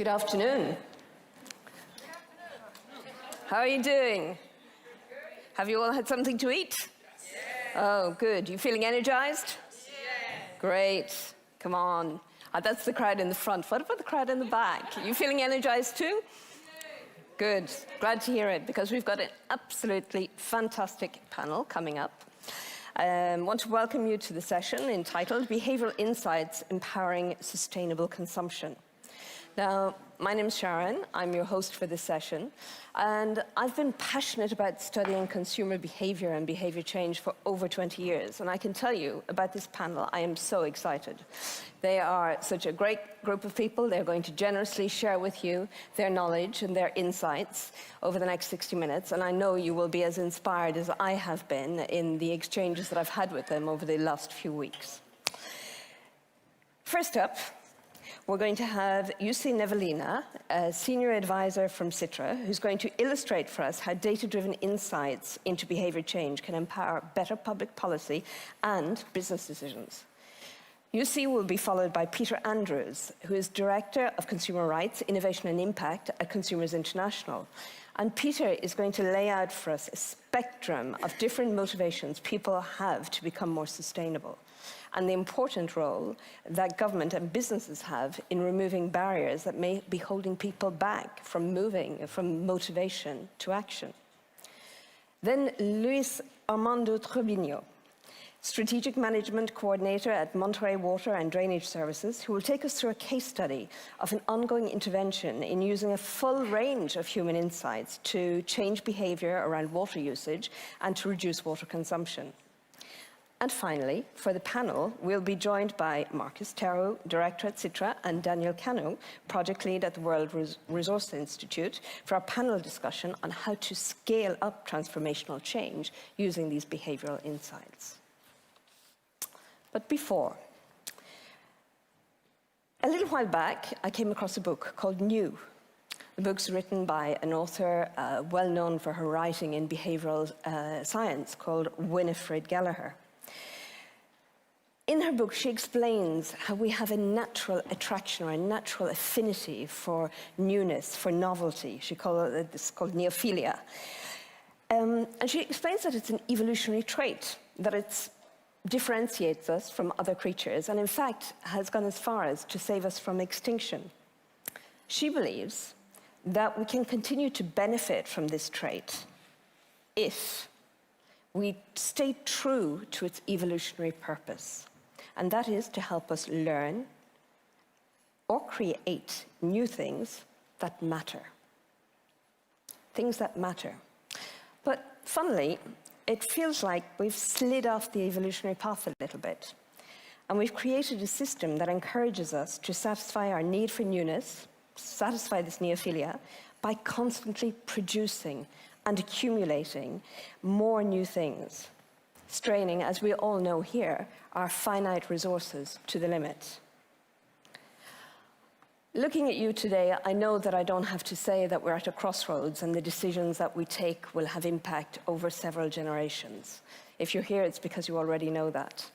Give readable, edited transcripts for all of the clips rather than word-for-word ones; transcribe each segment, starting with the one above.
Good afternoon. How are you doing? Have you all had something to eat? Oh, good. You feeling energized? Great. Come on. That's the crowd in the front. What about the crowd in the back? You feeling energized too? Good. Glad to hear it, because we've got an absolutely fantastic panel coming up. I want to welcome you to the session entitled Behavioural Insights Empowering Sustainable Consumption. Now, my name is Sharon. I'm your host for this session, and I've been passionate about studying consumer behaviour and behaviour change for over 20 years, and I can tell you about this panel, I am so excited. They are such a great group of people. They're going to generously share with you their knowledge and their insights over the next 60 minutes, and I know you will be as inspired as I have been in the exchanges that I've had with them over the last few weeks. First up, we're going to have Jussi Nevanlinna, a senior advisor from Sitra, who's going to illustrate for us how data-driven insights into behavior change can empower better public policy and business decisions. Jussi will be followed by Peter Andrews, who is Director of Consumer Rights, Innovation and Impact at Consumers International. And Peter is going to lay out for us a spectrum of different motivations people have to become more sustainable, and the important role that government and businesses have in removing barriers that may be holding people back from moving from motivation to action. Then Luis Armando Treviño, Strategic Management Coordinator at Monterrey Water and Drainage Services, who will take us through a case study of an ongoing intervention in using a full range of human insights to change behavior around water usage and to reduce water consumption. And finally, for the panel, we'll be joined by Markus, Terho, Director at Sitra, and Cano, Project Lead at the World Resource Institute, for our panel discussion on how to scale up transformational change using these behavioral insights. But before, a little while back, I came across a book called New. The book's written by an author well known for her writing in behavioral science called Winifred Gallagher. In her book, she explains how we have a natural attraction or a natural affinity for newness, for novelty. She calls it, this is called neophilia. And she explains that it's an evolutionary trait, that it differentiates us from other creatures, and in fact has gone as far as to save us from extinction. She believes that we can continue to benefit from this trait if we stay true to its evolutionary purpose. And that is to help us learn or create new things that matter. Things that matter. But funnily, it feels like we've slid off the evolutionary path a little bit. And we've created a system that encourages us to satisfy our need for newness, satisfy this neophilia, by constantly producing and accumulating more new things, straining, as we all know here, our finite resources to the limit. Looking at you today, I know that I don't have to say that we're at a crossroads and the decisions that we take will have impact over several generations. If you're here, it's because you already know that.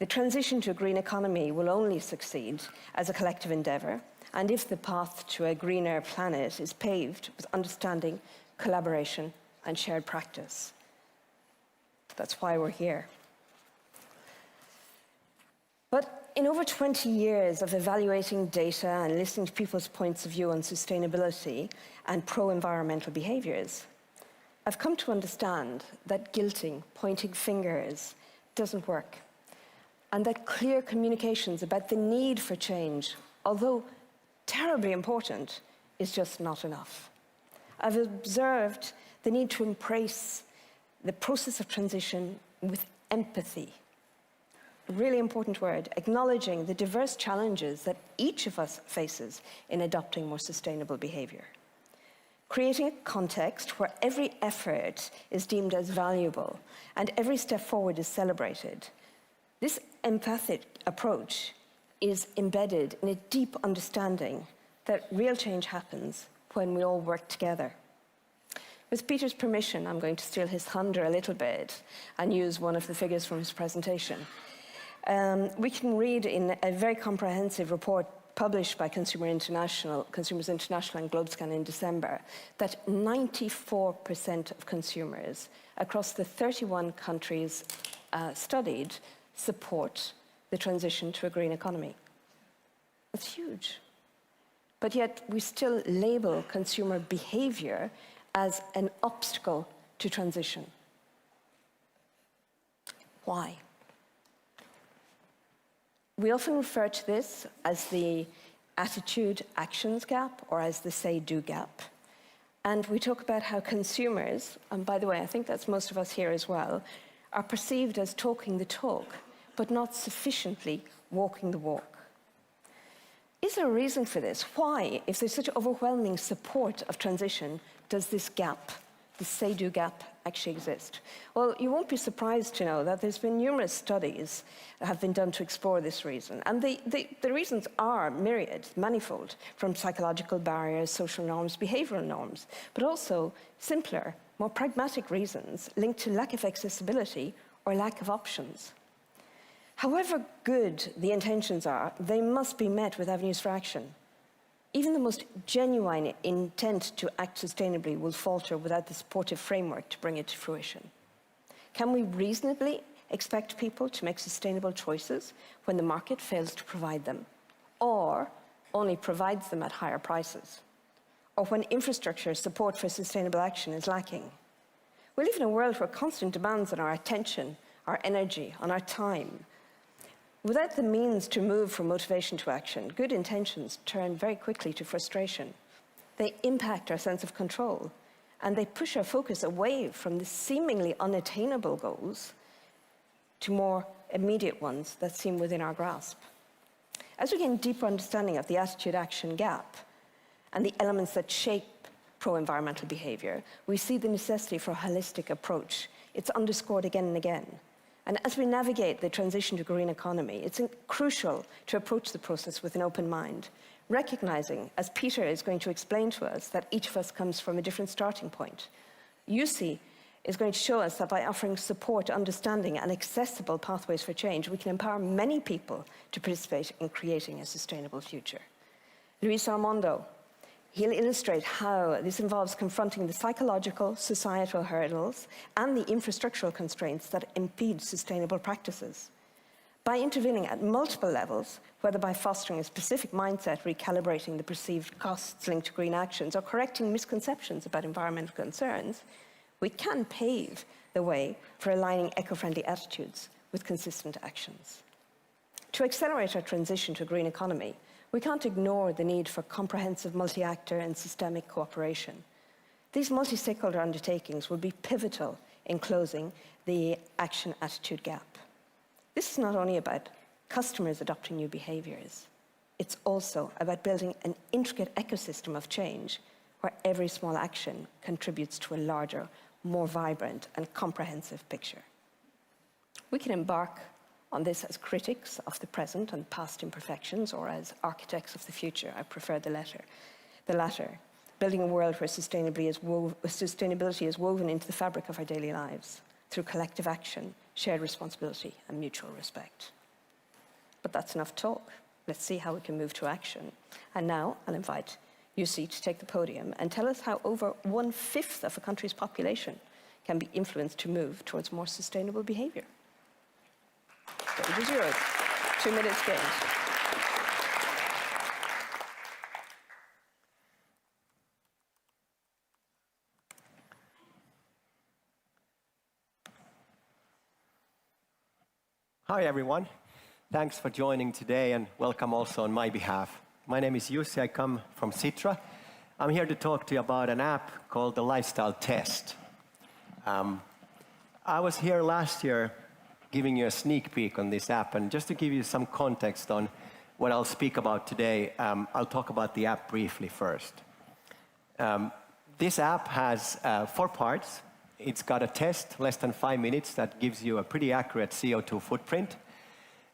The transition to a green economy will only succeed as a collective endeavour, and if the path to a greener planet is paved with understanding, collaboration, and shared practice. That's why we're here. But in over 20 years of evaluating data and listening to people's points of view on sustainability and pro-environmental behaviours, I've come to understand that guilting, pointing fingers, doesn't work, and that clear communications about the need for change, although terribly important, is just not enough. I've observed the need to embrace the process of transition with empathy. A really important word, acknowledging the diverse challenges that each of us faces in adopting more sustainable behaviour. Creating a context where every effort is deemed as valuable and every step forward is celebrated. This empathic approach is embedded in a deep understanding that real change happens when we all work together. With Peter's permission, I'm going to steal his thunder a little bit and use one of the figures from his presentation. We can read in a very comprehensive report published by Consumers International and GlobeScan in December, that 94% of consumers across the 31 countries studied support the transition to a green economy. That's huge. But yet we still label consumer behavior as an obstacle to transition. Why? We often refer to this as the attitude-actions gap, or as the say-do gap. And we talk about how consumers, and by the way, I think that's most of us here as well, are perceived as talking the talk, but not sufficiently walking the walk. Is there a reason for this? Why, if there's such overwhelming support of transition, does this gap, the say-do gap, actually exist? Well, you won't be surprised to know that there's been numerous studies that have been done to explore this reason. And the reasons are myriad, manifold, from psychological barriers, social norms, behavioral norms, but also simpler, more pragmatic reasons linked to lack of accessibility or lack of options. However good the intentions are, they must be met with avenues for action. Even the most genuine intent to act sustainably will falter without the supportive framework to bring it to fruition. Can we reasonably expect people to make sustainable choices when the market fails to provide them, or only provides them at higher prices, or when infrastructure support for sustainable action is lacking? We live in a world where constant demands on our attention, our energy, on our time. Without the means to move from motivation to action, good intentions turn very quickly to frustration. They impact our sense of control, and they push our focus away from the seemingly unattainable goals to more immediate ones that seem within our grasp. As we gain deeper understanding of the attitude-action gap and the elements that shape pro-environmental behavior, we see the necessity for a holistic approach. It's underscored again and again. And as we navigate the transition to green economy, it's crucial to approach the process with an open mind, recognizing, as Peter is going to explain to us, that each of us comes from a different starting point. Jussi is going to show us that by offering support, understanding, and accessible pathways for change, we can empower many people to participate in creating a sustainable future. Armando, he'll illustrate how this involves confronting the psychological, societal hurdles and the infrastructural constraints that impede sustainable practices. By intervening at multiple levels, whether by fostering a specific mindset, recalibrating the perceived costs linked to green actions, or correcting misconceptions about environmental concerns, we can pave the way for aligning eco-friendly attitudes with consistent actions. To accelerate our transition to a green economy, we can't ignore the need for comprehensive multi-actor and systemic cooperation. These multi-stakeholder undertakings will be pivotal in closing the action-attitude gap. This is not only about customers adopting new behaviors, it's also about building an intricate ecosystem of change where every small action contributes to a larger, more vibrant and comprehensive picture. We can embark on this as critics of the present and past imperfections, or as architects of the future. I prefer the latter, building a world where sustainability is woven into the fabric of our daily lives through collective action, shared responsibility, and mutual respect. But that's enough talk. Let's see how we can move to action. And now I'll invite Jussi to take the podium and tell us how over 1/5 of a country's population can be influenced to move towards more sustainable behavior. It is yours. 2 minutes gained. Hi, everyone. Thanks for joining today, and welcome also on my behalf. My name is Jussi. I come from Sitra. I'm here to talk to you about an app called the Lifestyle Test. I was here last year giving you a sneak peek on this app, and just to give you some context on what I'll speak about today, I'll talk about the app briefly first. This app has 4 parts. It's got a test, less than 5 minutes, that gives you a pretty accurate CO2 footprint.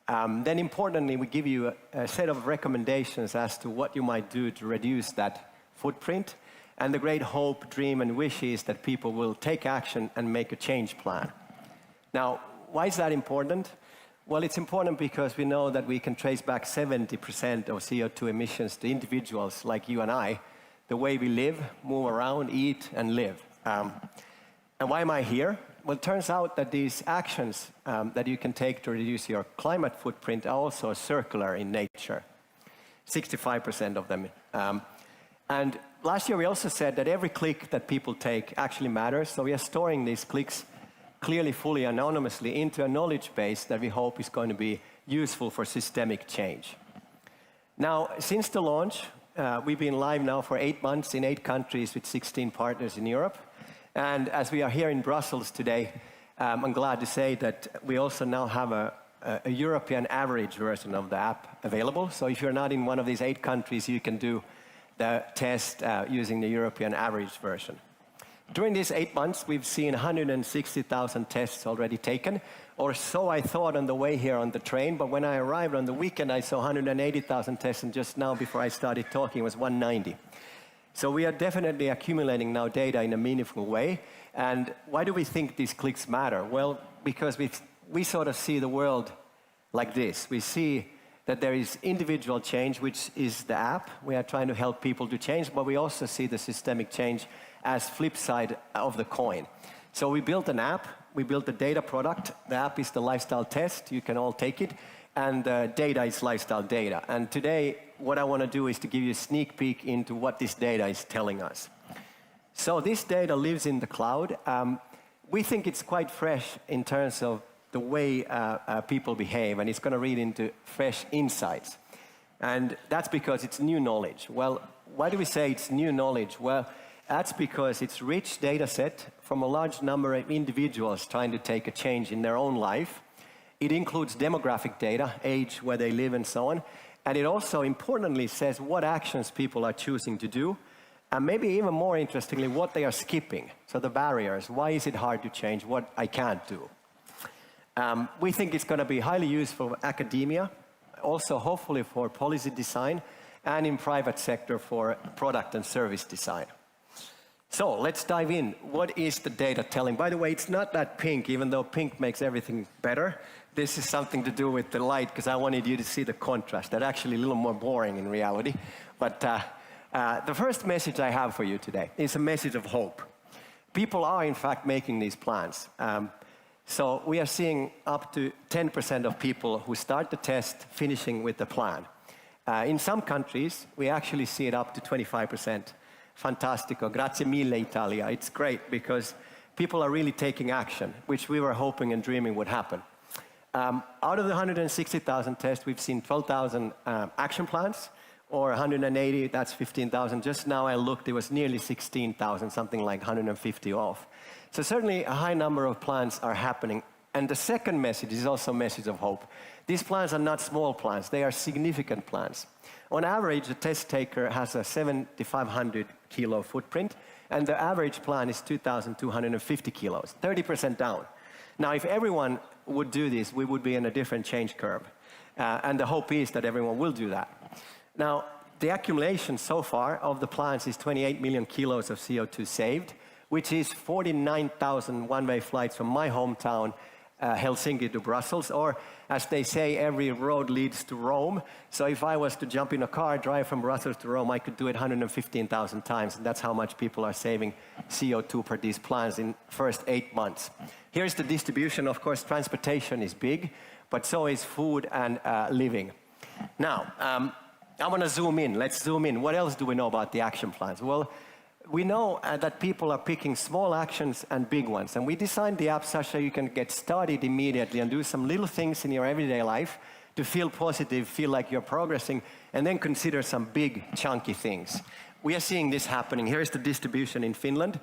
Then importantly, we give you a set of recommendations as to what you might do to reduce that footprint. And the great hope, dream, and wish is that people will take action and make a change plan. Now, why is that important? Well, it's important because we know that we can trace back 70% of CO2 emissions to individuals like you and I, the way we live, move around, eat, and live. And why am I here? Well, it turns out that these actions that you can take to reduce your climate footprint are also circular in nature, 65% of them. And last year we also said that every click that people take actually matters, so we are storing these clicks clearly, fully, anonymously into a knowledge base that we hope is going to be useful for systemic change. Now, since the launch, we've been live now for 8 months in 8 countries with 16 partners in Europe. And as we are here in Brussels today, I'm glad to say that we also now have a European average version of the app available. So if you're not in one of these 8 countries, you can do the test using the European average version. During these 8 months, we've seen 160,000 tests already taken, or so I thought on the way here on the train, but when I arrived on the weekend, I saw 180,000 tests, and just now before I started talking, it was 190. So we are definitely accumulating now data in a meaningful way. And why do we think these clicks matter? Well, because we sort of see the world like this. We see that there is individual change, which is the app. We are trying to help people to change, but we also see the systemic change as flip side of the coin. So we built an app, we built a data product. The app is the lifestyle test, you can all take it, and data is lifestyle data. And today, what I want to do is to give you a sneak peek into what this data is telling us. So this data lives in the cloud. We think it's quite fresh in terms of the way people behave, and it's going to read into fresh insights. And that's because it's new knowledge. Well, why do we say it's new knowledge? Well, that's because it's rich data set from a large number of individuals trying to take a change in their own life. It includes demographic data, age, where they live, and so on. And it also importantly says what actions people are choosing to do, and maybe even more interestingly, what they are skipping. So the barriers, why is it hard to change, what I can't do. We think it's going to be highly useful for academia, also hopefully for policy design, and in private sector for product and service design. So let's dive in. What is the data telling? By the way, it's not that pink, even though pink makes everything better. This is something to do with the light, because I wanted you to see the contrast. That's actually a little more boring in reality. But the first message I have for you today is a message of hope. People are, in fact, making these plans. So we are seeing up to 10% of people who start the test finishing with the plan. In some countries, we actually see it up to 25%. Fantastico, grazie mille Italia. It's great because people are really taking action, which we were hoping and dreaming would happen. Out of the 160,000 tests, we've seen 12,000 action plans, or 180, that's 15,000. Just now I looked, it was nearly 16,000, something like 150 off. So certainly a high number of plans are happening. And the second message is also a message of hope. These plans are not small plans, they are significant plans. On average, a test taker has a 7,500 kilo footprint, and the average plan is 2,250 kilos, 30% down. Now, if everyone would do this, we would be in a different change curve. And the hope is that everyone will do that. Now, the accumulation so far of the plans is 28 million kilos of CO2 saved, which is 49,000 one-way flights from my hometown, Helsinki to Brussels, or as they say, every road leads to Rome. So if I was to jump in a car, drive from Brussels to Rome, I could do it 115,000 times. And that's how much people are saving CO2 per these plans in first 8 months. Here's the distribution. Of course, transportation is big, but so is food and living. Now, I want to zoom in. Let's zoom in. What else do we know about the action plans? Well, we know that people are picking small actions and big ones. And we designed the app such that you can get started immediately and do some little things in your everyday life to feel positive, feel like you're progressing, and then consider some big, chunky things. We are seeing this happening. Here's the distribution in Finland.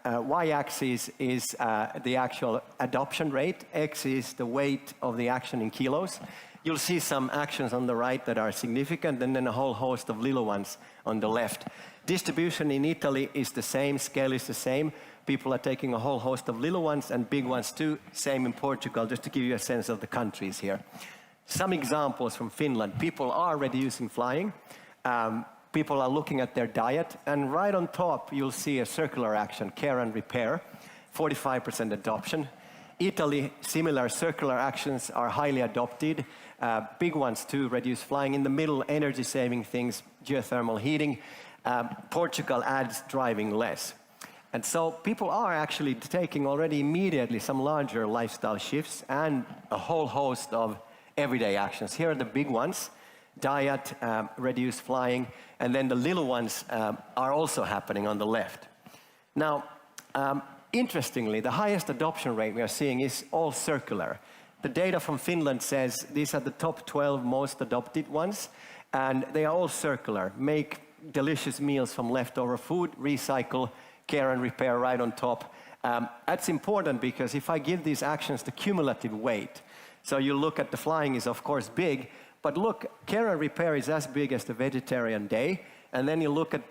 Y-axis is the actual adoption rate. X is the weight of the action in kilos. You'll see some actions on the right that are significant, and then a whole host of little ones on the left. Distribution in Italy is the same, scale is the same. People are taking a whole host of little ones and big ones too. Same in Portugal, just to give you a sense of the countries here. Some examples from Finland. People are reducing flying. People are looking at their diet. And right on top, you'll see a circular action, care and repair, 45% adoption. Italy, similar circular actions are highly adopted. Big ones too, reduce flying. In the middle, energy-saving things, geothermal heating. Portugal adds driving less. And so people are actually taking already immediately some larger lifestyle shifts and a whole host of everyday actions. Here are the big ones: diet, reduce flying, and then the little ones are also happening on the left. Now, interestingly, the highest adoption rate we are seeing is all circular. The data from Finland says these are the top 12 most adopted ones, and they are all circular. Make delicious meals from leftover food, recycle, care and repair right on top. That's important because if I give these actions the cumulative weight, so you look at the flying is of course big, but look, care and repair is as big as the vegetarian day, and then you look at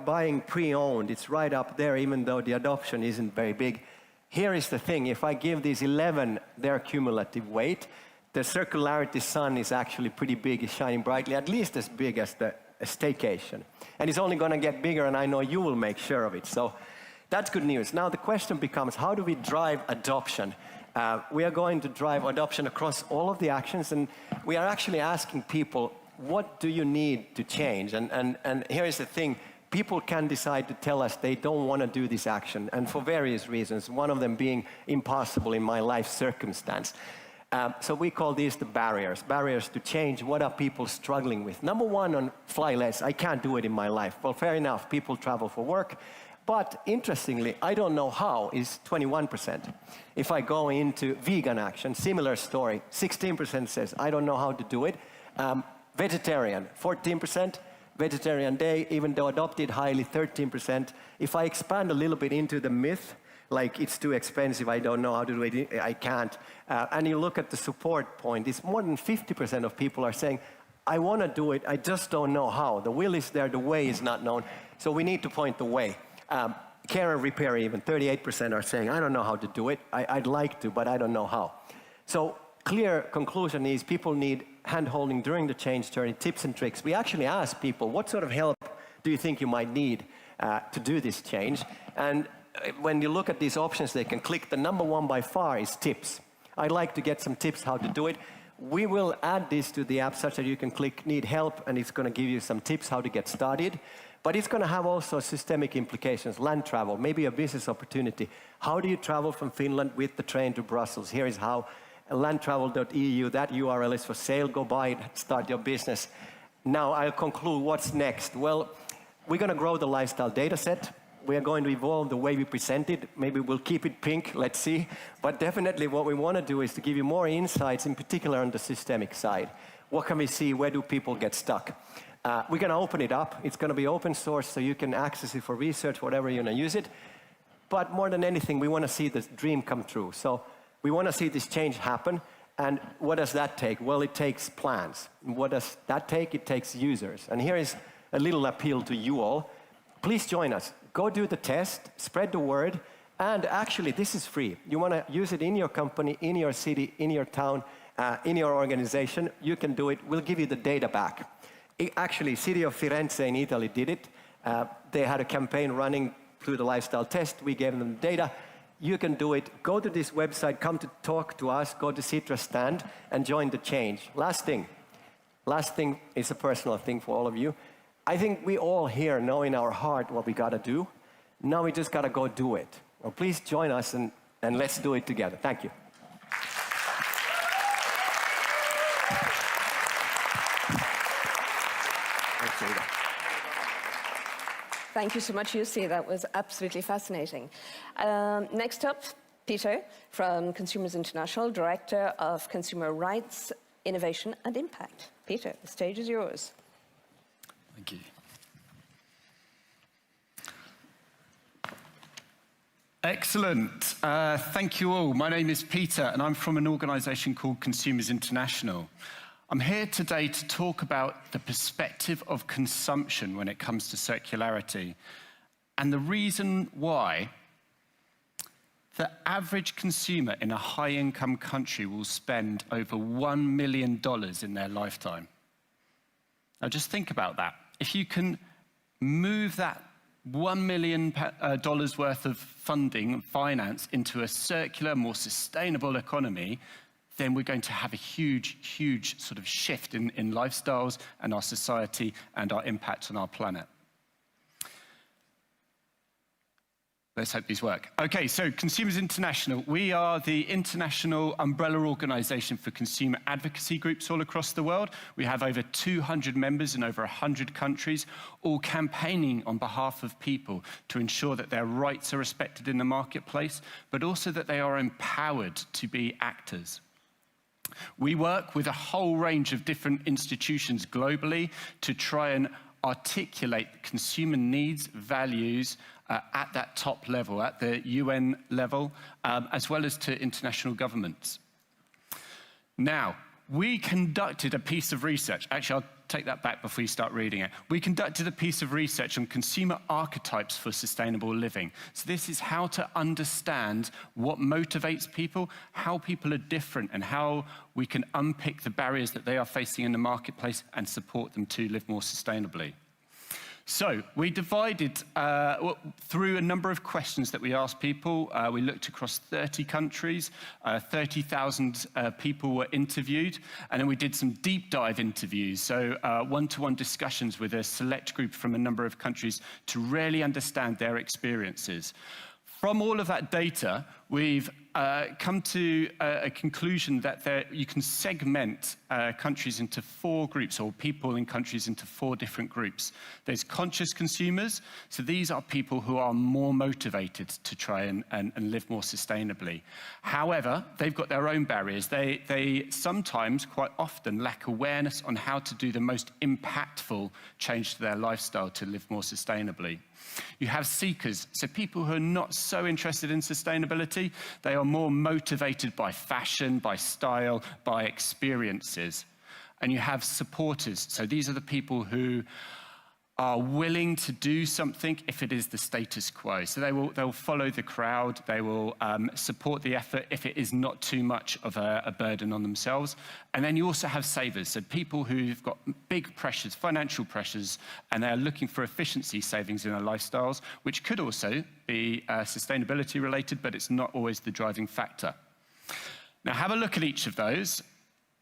buying pre-owned, it's right up there even though the adoption isn't very big. Here is the thing, if I give these 11 their cumulative weight, the circularity sun is actually pretty big, it's shining brightly, at least as big as the staycation. And it's only going to get bigger, and I know you will make sure of it. So that's good news. Now the question becomes, how do we drive adoption? We are going to drive adoption across all of the actions, and we are actually asking people, what do you need to change? And here is the thing, people can decide to tell us they don't want to do this action, and for various reasons, one of them being impossible in my life circumstance. So we call these the barriers to change. What are people struggling with? Number one, on fly less, I can't do it in my life. Well, fair enough, people travel for work, but interestingly, I don't know how, is 21%. If I go into vegan action, similar story, 16% says, I don't know how to do it. Vegetarian, 14%. Vegetarian day, even though adopted highly, 13%. If I expand a little bit into the myth, like it's too expensive, I don't know how to do it, I can't. And you look at the support point, it's more than 50% of people are saying, I want to do it, I just don't know how. The will is there, the way is not known. So we need to point the way. Care and repair even, 38% are saying, I don't know how to do it, I'd like to, but I don't know how. So clear conclusion is people need hand-holding during the change journey, tips and tricks. We actually ask people, what sort of help do you think you might need to do this change? And when you look at these options, they can click. The number one by far is tips. I'd like to get some tips how to do it. We will add this to the app such that you can click need help, and it's going to give you some tips how to get started. But it's going to have also systemic implications, land travel, maybe a business opportunity. How do you travel from Finland with the train to Brussels? Here is how. Landtravel.eu, that URL is for sale. Go buy it, start your business. Now I'll conclude what's next. Well, we're going to grow the lifestyle data set. We are going to evolve the way we present it. Maybe we'll keep it pink, let's see. But definitely what we want to do is to give you more insights, in particular on the systemic side. What can we see? Where do people get stuck? We're going to open it up. It's going to be open source, so you can access it for research, whatever you're going to use it. But more than anything, we want to see this dream come true. So we want to see this change happen. And what does that take? Well, it takes plans. What does that take? It takes users. And here is a little appeal to you all. Please join us. Go do the test, spread the word, and actually this is free. You want to use it in your company, in your city, in your town, in your organization, you can do it. We'll give you the data back. Actually, City of Firenze in Italy did it. They had a campaign running through the lifestyle test. We gave them the data. You can do it. Go to this website, come to talk to us, go to Sitra stand and join the change. Last thing is a personal thing for all of you. I think we all here know in our heart what we got to do. Now we just got to go do it. Well, please join us and let's do it together. Thank you. Thank you so much, Jussi. That was absolutely fascinating. Next up, Peter from Consumers International, Director of Consumer Rights, Innovation and Impact. Peter, the stage is yours. Thank you. Excellent. Thank you all. My name is Peter, and I'm from an organisation called Consumers International. I'm here today to talk about the perspective of consumption when it comes to circularity, and the reason why the average consumer in a high-income country will spend over $1 million in their lifetime. Now just think about that. If you can move that $1 million worth of funding and finance into a circular, more sustainable economy, then we're going to have a huge, huge sort of shift in lifestyles and our society and our impact on our planet. Let's hope these work. Okay, so Consumers International. We are the international umbrella organization for consumer advocacy groups all across the world. We have over 200 members in over 100 countries, all campaigning on behalf of people to ensure that their rights are respected in the marketplace, but also that they are empowered to be actors. We work with a whole range of different institutions globally to try and articulate consumer needs, values, at that top level, at the UN level, as well as to international governments. Now, we conducted a piece of research. Actually, I'll take that back before you start reading it. We conducted a piece of research on consumer archetypes for sustainable living. So this is how to understand what motivates people, how people are different, and how we can unpick the barriers that they are facing in the marketplace and support them to live more sustainably. So we divided through a number of questions that we asked people. We looked across 30 countries, 30,000 people were interviewed, and then we did some deep dive interviews, so one-to-one discussions with a select group from a number of countries to really understand their experiences. From all of that data, we've come to a conclusion that you can segment countries into 4 groups, or people in countries into 4 different groups. There's conscious consumers, so these are people who are more motivated to try and live more sustainably. However, they've got their own barriers. They sometimes, quite often, lack awareness on how to do the most impactful change to their lifestyle to live more sustainably. You have seekers, so people who are not so interested in sustainability. They are more motivated by fashion, by style, by experiences. And you have supporters, so these are the people who are willing to do something if it is the status quo. So they'll follow the crowd, they will support the effort if it is not too much of a burden on themselves. And then you also have savers, so people who've got big pressures, financial pressures, and they're looking for efficiency savings in their lifestyles, which could also be sustainability related, but it's not always the driving factor. Now have a look at each of those,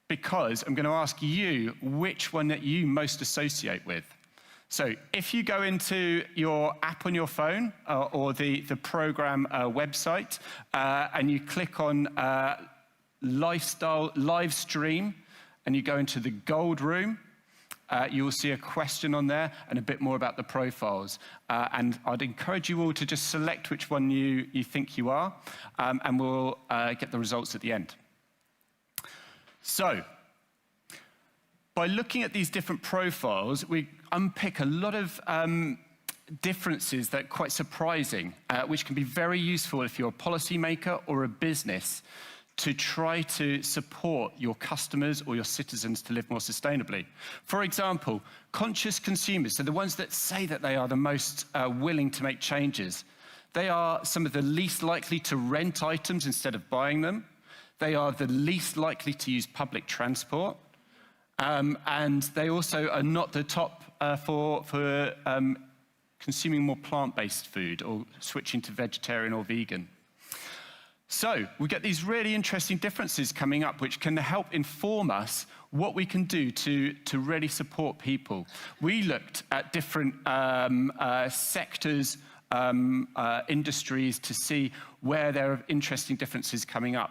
because I'm going to ask you which one that you most associate with. So if you go into your app on your phone or the program website and you click on Lifestyle Live Stream and you go into the Gold Room, you will see a question on there and a bit more about the profiles. And I'd encourage you all to just select which one you think you are, and we'll get the results at the end. So, by looking at these different profiles, we unpick a lot of differences that are quite surprising, which can be very useful if you're a policymaker or a business to try to support your customers or your citizens to live more sustainably. For example, conscious consumers, so the ones that say that they are the most willing to make changes, they are some of the least likely to rent items instead of buying them. They are the least likely to use public transport. And they also are not the top for consuming more plant-based food or switching to vegetarian or vegan. So we get these really interesting differences coming up which can help inform us what we can do to really support people. We looked at different sectors, industries to see where there are interesting differences coming up.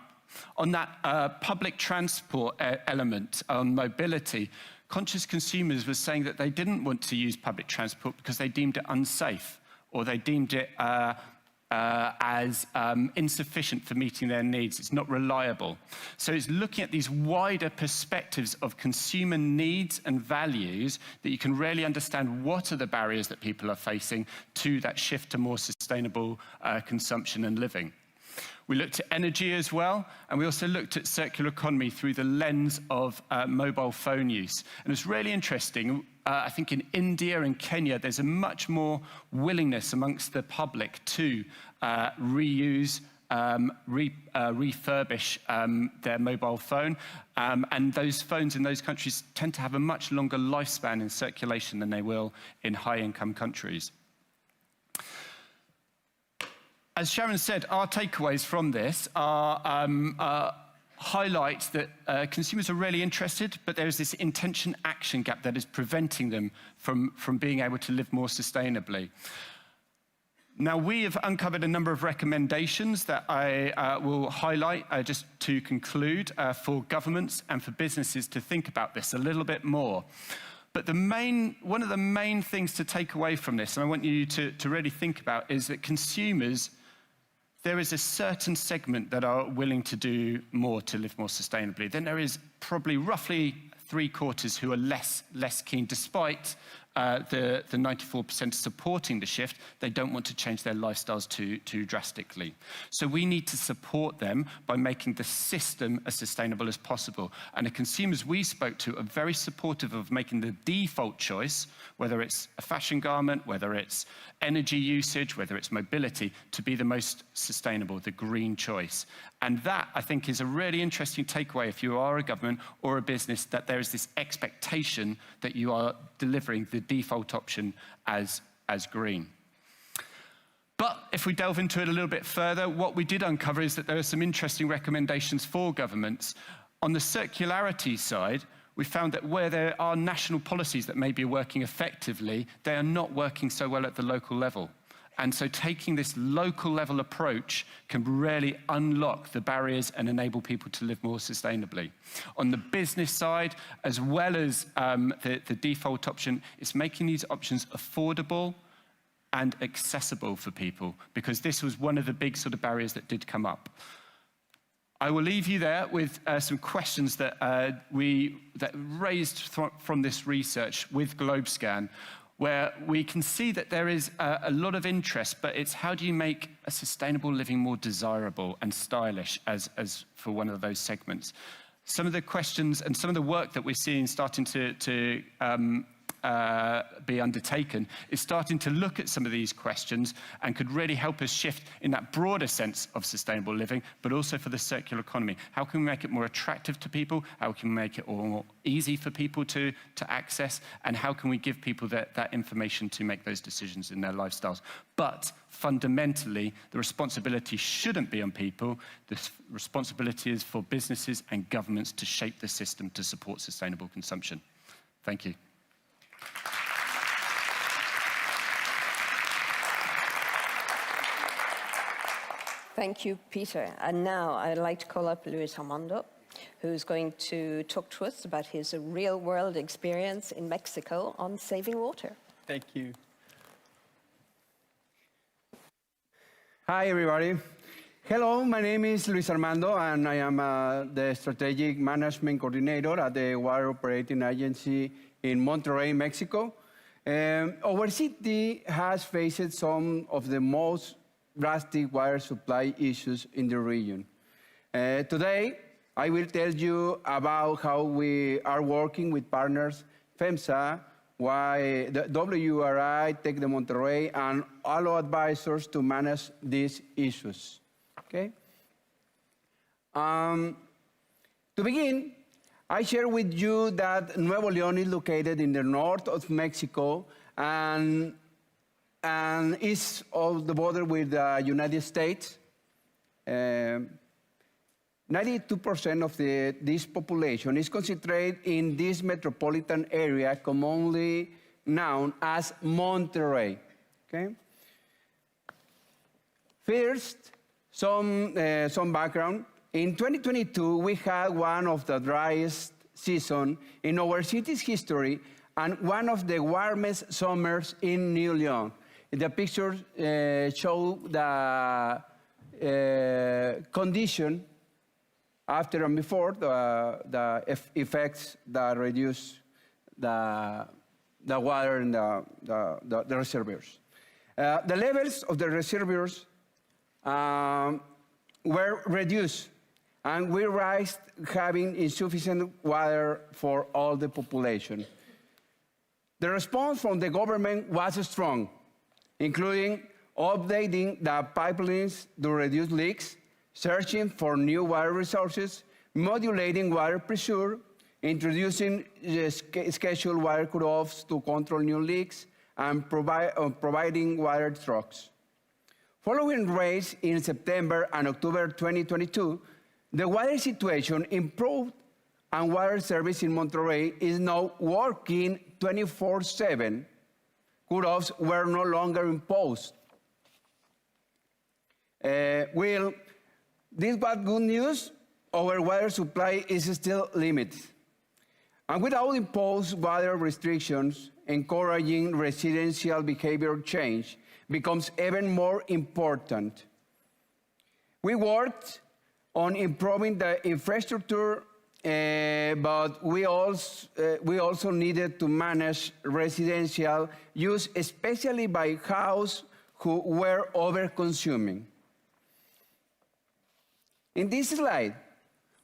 On that public transport element on mobility, conscious consumers were saying that they didn't want to use public transport because they deemed it unsafe, or they deemed it as insufficient for meeting their needs. It's not reliable. So it's looking at these wider perspectives of consumer needs and values that you can really understand what are the barriers that people are facing to that shift to more sustainable consumption and living. We looked at energy as well, and we also looked at circular economy through the lens of mobile phone use. And it's really interesting. I think in India and Kenya, there's a much more willingness amongst the public to reuse, refurbish their mobile phone. And those phones in those countries tend to have a much longer lifespan in circulation than they will in high-income countries. as Sharon said, our takeaways from this are highlight that consumers are really interested, but there is this intention-action gap that is preventing them from being able to live more sustainably. Now, we have uncovered a number of recommendations that I will highlight just to conclude for governments and for businesses to think about this a little bit more. But one of the main things to take away from this, and I want you to really think about, is that consumers, there is a certain segment that are willing to do more to live more sustainably. Then there is probably roughly 3/4 who are less keen, despite the 94% supporting the shift. They don't want to change their lifestyles too drastically. So we need to support them by making the system as sustainable as possible. And the consumers we spoke to are very supportive of making the default choice, whether it's a fashion garment, whether it's energy usage, whether it's mobility, to be the most sustainable, the green choice. And that, I think, is a really interesting takeaway if you are a government or a business, that there is this expectation that you are delivering the default option as green. But if we delve into it a little bit further, what we did uncover is that there are some interesting recommendations for governments. On the circularity side, we found that where there are national policies that may be working effectively, they are not working so well at the local level. And so taking this local level approach can really unlock the barriers and enable people to live more sustainably. On the business side, as well as the default option, it's making these options affordable and accessible for people, because this was one of the big sort of barriers that did come up. I will leave you there with some questions that raised from this research with GlobeScan, where we can see that there is a lot of interest, but it's how do you make a sustainable living more desirable and stylish as for one of those segments. Some of the questions and some of the work that we're seeing starting to be undertaken is starting to look at some of these questions and could really help us shift in that broader sense of sustainable living, but also for the circular economy. How can we make it more attractive to people? How can we make it more easy for people to access? And how can we give people that information to make those decisions in their lifestyles? But fundamentally, the responsibility shouldn't be on people. The responsibility is for businesses and governments to shape the system to support sustainable consumption. Thank you. Thank you, Peter. And now I'd like to call up Luis Armando, who's going to talk to us about his real-world experience in Mexico on saving water. Thank you. Hi, everybody. Hello, my name is Luis Armando, and I am the Strategic Management Coordinator at the Water Operating Agency in Monterrey, Mexico. Our city has faced some of the most drastic water supply issues in the region. Today, I will tell you about how we are working with partners, FEMSA, the WRI, Tec de Monterrey, and all advisors to manage these issues. Okay? To begin, I share with you that Nuevo León is located in the north of Mexico and is on the border with the United States. 92% of this population is concentrated in this metropolitan area, commonly known as Monterrey. Okay? First, some background. In 2022, we had one of the driest seasons in our city's history and one of the warmest summers in New León. The pictures show the condition after and before, the effects that reduce the water in the reservoirs. The levels of the reservoirs were reduced, and we risked having insufficient water for all the population. The response from the government was strong, including updating the pipelines to reduce leaks, searching for new water resources, modulating water pressure, introducing scheduled water cutoffs to control new leaks, and providing water trucks. Following rains in September and October 2022, the water situation improved and water service in Monterrey is now working 24/7. Cutoffs were no longer imposed. Well, this was good news. Our water supply is still limited. And without imposed water restrictions, encouraging residential behavior change becomes even more important. We worked on improving the infrastructure, but we also needed to manage residential use, especially by households who were over-consuming. In this slide,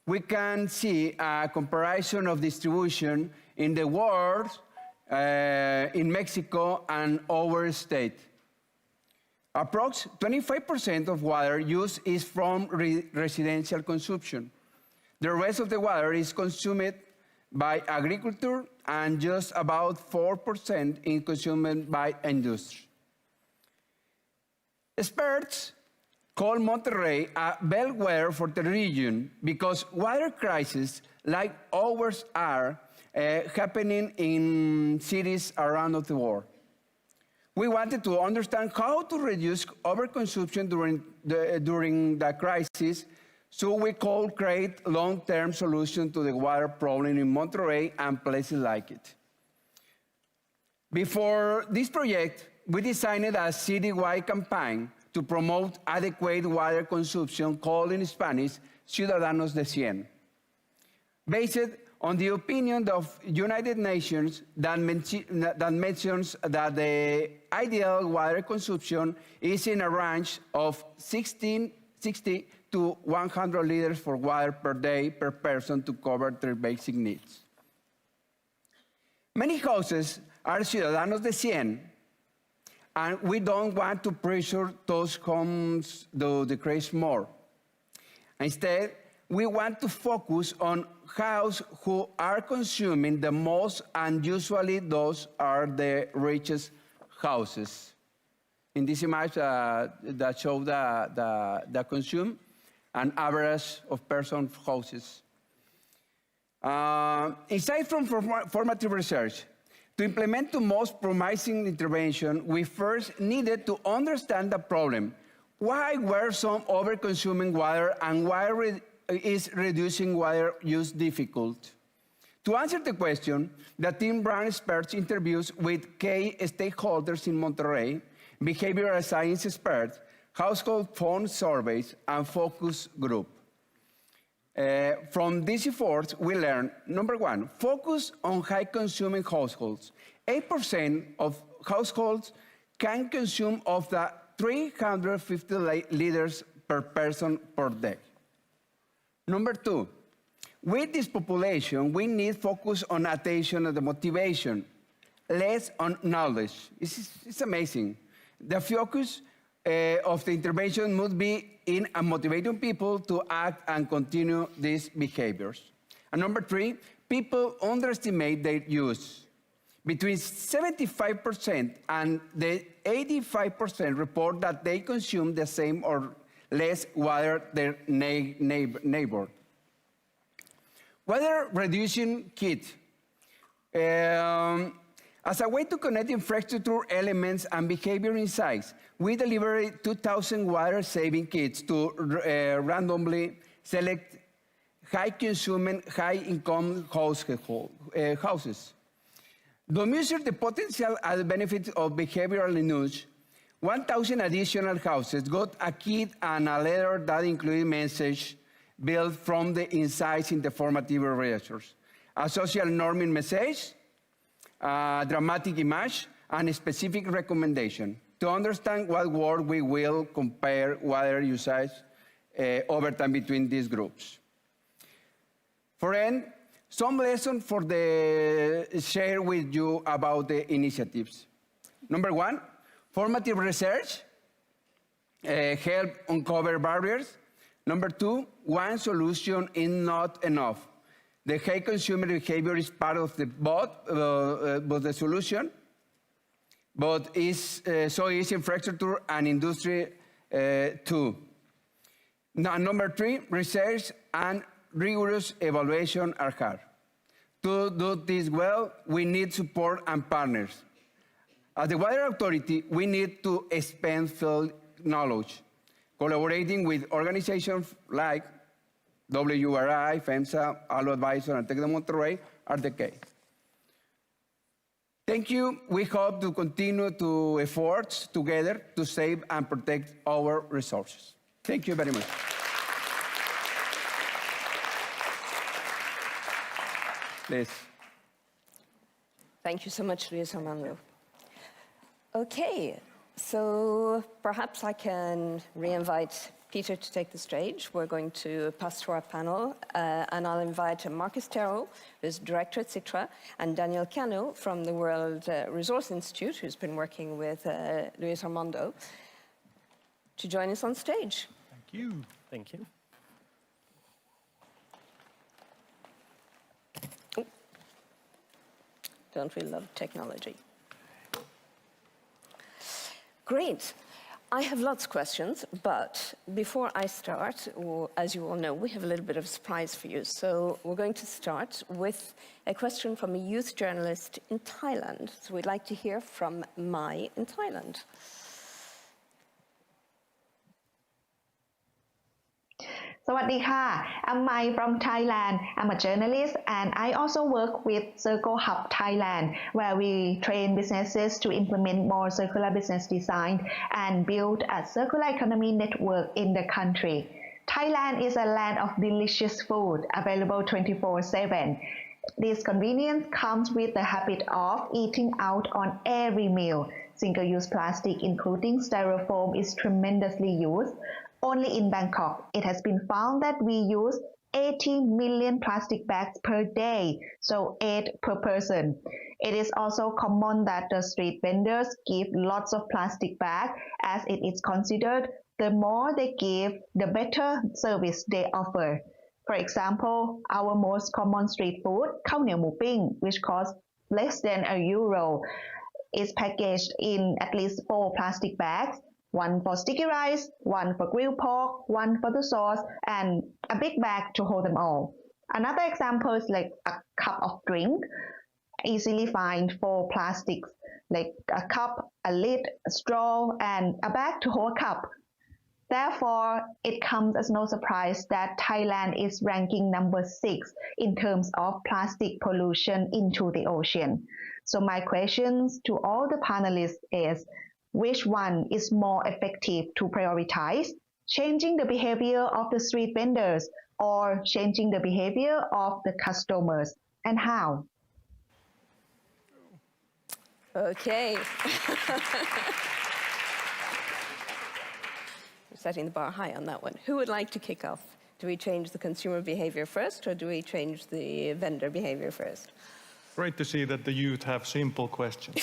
we can see a comparison of distribution in the world, in Mexico, and our state. Approximately 25% of water use is from residential consumption. The rest of the water is consumed by agriculture, and just about 4% is consumed by industry. Experts call Monterrey a bellwether for the region because water crises like ours are happening in cities around the world. We wanted to understand how to reduce overconsumption during the crisis, so we could create long-term solutions to the water problem in Monterrey and places like it. Before this project, we designed a citywide campaign to promote adequate water consumption called in Spanish, Ciudadanos de 100. Based on the opinion of United Nations that mentions that the ideal water consumption is in a range of 60 to 100 liters for water per day per person to cover their basic needs. Many houses are Ciudadanos de 100, and we don't want to pressure those homes to decrease more. Instead, we want to focus on houses who are consuming the most, and usually those are the richest houses. In this image that shows the consume and average of person houses. Aside from formative research, to implement the most promising intervention, we first needed to understand the problem. Why were some over-consuming water, and why is reducing water use difficult? To answer the question, the team ran experts interviews with key stakeholders in Monterrey, behavioral science experts, household phone surveys, and focus group. From these efforts, we learned, number one, focus on high-consuming households. 8% of households can consume of the 350 liters per person per day. Number two, with this population, we need focus on attention and the motivation, less on knowledge. It's amazing. The focus of the intervention must be in motivating people to act and continue these behaviors. And number three, people underestimate their use. Between 75% and the 85% report that they consume the same or less water than their neighbor. Water reducing kit. As a way to connect infrastructure elements and behavior insights, we delivered 2,000 water-saving kits to randomly select high-consuming, high-income houses. To measure the potential and benefits of behavioral nudge, 1,000 additional houses got a kit and a letter that included message built from the insights in the formative research, a social norming message, a dramatic image, and a specific recommendation. To understand what work, we will compare water usage over time between these groups. For end, some lessons for the share with you about the initiatives. Number one, formative research help uncover barriers. Number two, one solution is not enough. The high consumer behavior is part of both the solution, but so is infrastructure and industry 2. Now, number 3, research and rigorous evaluation are hard. To do this well, we need support and partners. As the Water Authority, we need to expand field knowledge, collaborating with organizations like WRI, FEMSA, Allo Advisor, and Tec de Monterrey are the key. Thank you. We hope to continue to efforts together to save and protect our resources. Thank you very much. Please. Thank you so much, Luis Armando. Okay, so perhaps I can re-invite Peter to take the stage. We're going to pass to our panel, and I'll invite Markus Terho, who's director at Sitra, and Daniel Cano from the World Resource Institute, who's been working with Luis Armando, to join us on stage. Thank you. Thank you. Oh. Don't we love technology? Great. I have lots of questions, but before I start, as you all know, we have a little bit of a surprise for you. So we're going to start with a question from a youth journalist in Thailand. So we'd like to hear from Mai in Thailand. Sawadee ka. I'm Mai from Thailand. I'm a journalist and I also work with Circle Hub Thailand, where we train businesses to implement more circular business design and build a circular economy network in the country. Thailand is a land of delicious food available 24/7. This convenience comes with the habit of eating out on every meal. Single-use plastic, including styrofoam, is tremendously used. Only in Bangkok, it has been found that we use 80 million plastic bags per day, so 8 per person. It is also common that the street vendors give lots of plastic bags, as it is considered the more they give, the better service they offer. For example, our most common street food, khao niao mu ping, which costs less than €1, is packaged in at least 4 plastic bags. One for sticky rice, one for grilled pork, one for the sauce, and a big bag to hold them all. Another example is like a cup of drink, easily find 4 plastics, like a cup, a lid, a straw, and a bag to hold a cup. Therefore, it comes as no surprise that Thailand is ranking number 6 in terms of plastic pollution into the ocean. So my questions to all the panelists is, which one is more effective to prioritize? Changing the behavior of the street vendors or changing the behavior of the customers, and how? Okay. Setting the bar high on that one. Who would like to kick off? Do we change the consumer behavior first, or do we change the vendor behavior first? Great to see that the youth have simple questions.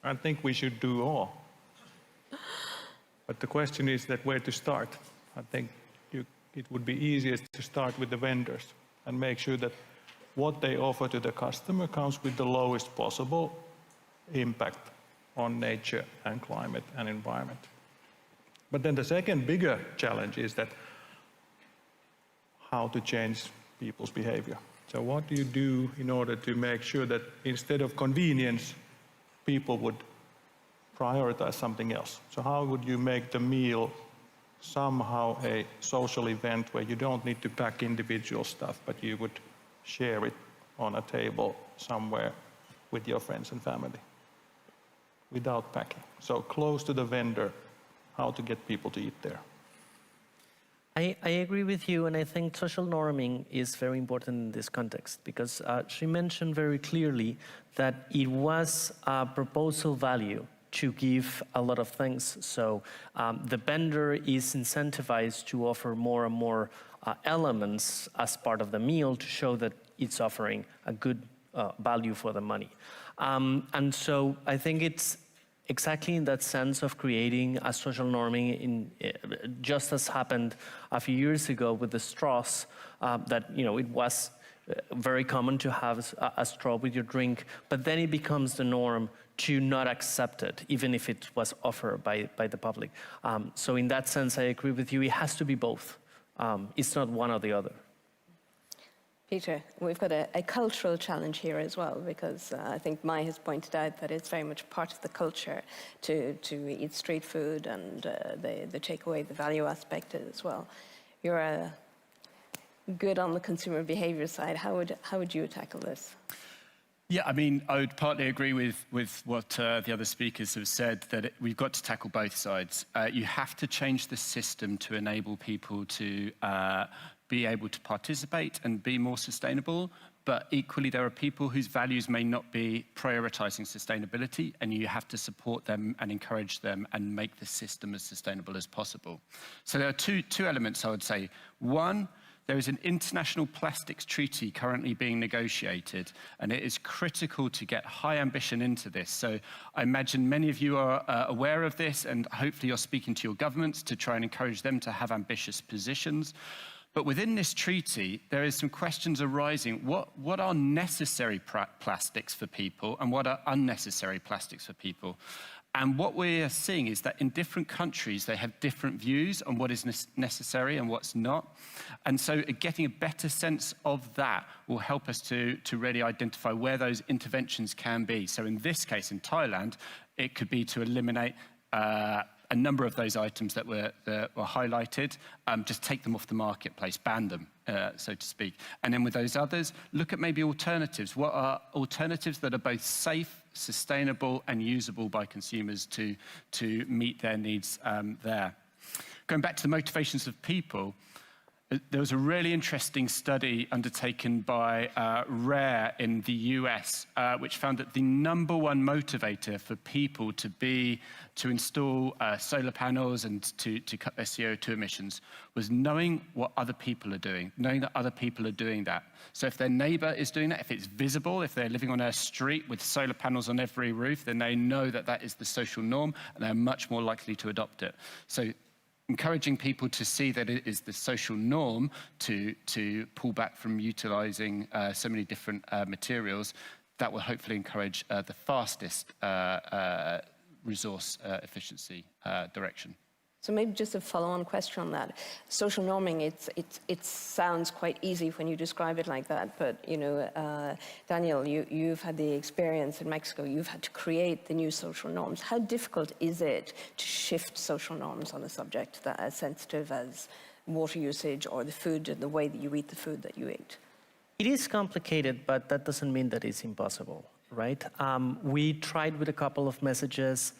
I think we should do all. But the question is that where to start. I think it would be easiest to start with the vendors and make sure that what they offer to the customer comes with the lowest possible impact on nature and climate and environment. But then the second bigger challenge is that how to change people's behavior. So what do you do in order to make sure that instead of convenience, people would prioritize something else? So how would you make the meal somehow a social event where you don't need to pack individual stuff, but you would share it on a table somewhere with your friends and family without packing? So close to the vendor, how to get people to eat there. I agree with you, and I think social norming is very important in this context, because she mentioned very clearly that it was a proposal value to give a lot of things. So the vendor is incentivized to offer more and more elements as part of the meal to show that it's offering a good value for the money. And so I think it's exactly in that sense of creating a social norming, just as happened a few years ago with the straws, that it was very common to have a straw with your drink, but then it becomes the norm to not accept it, even if it was offered by the public. So in that sense, I agree with you. It has to be both. It's not one or the other. Peter, we've got a cultural challenge here as well, because I think Mai has pointed out that it's very much part of the culture to eat street food, and they take away the value aspect as well. You're good on the consumer behavior side. How would you tackle this? Yeah, I mean, I would partly agree with what the other speakers have said, that we've got to tackle both sides. You have to change the system to enable people to be able to participate and be more sustainable, but equally there are people whose values may not be prioritizing sustainability, and you have to support them and encourage them and make the system as sustainable as possible. So there are two elements, I would say. One, there is an international plastics treaty currently being negotiated, and it is critical to get high ambition into this. So I imagine many of you are aware of this, and hopefully you're speaking to your governments to try and encourage them to have ambitious positions. But within this treaty, there is some questions arising. What are necessary plastics for people, and what are unnecessary plastics for people? And what we are seeing is that in different countries, they have different views on what is necessary and what's not. And so getting a better sense of that will help us to really identify where those interventions can be. So in this case, in Thailand, it could be to eliminate a number of those items that were highlighted, just take them off the marketplace, ban them, so to speak. And then with those others, look at maybe alternatives. What are alternatives that are both safe, sustainable, and usable by consumers to meet their needs there? Going back to the motivations of people, there was a really interesting study undertaken by RARE in the US, which found that the #1 motivator for people to install solar panels and to cut their CO2 emissions was knowing what other people are doing, knowing that other people are doing that. So if their neighbor is doing that, if it's visible, if they're living on a street with solar panels on every roof, then they know that that is the social norm, and they're much more likely to adopt it. So encouraging people to see that it is the social norm to pull back from utilizing so many different materials, that will hopefully encourage the fastest resource efficiency direction. So maybe just a follow-on question on that. Social norming, it sounds quite easy when you describe it like that, but you know, Daniel, you've had the experience in Mexico. You've had to create the new social norms. How difficult is it to shift social norms on a subject that as sensitive as water usage or the food and the way that you eat the food that you eat? It is complicated, but that doesn't mean that it's impossible, right? We tried with a couple of messages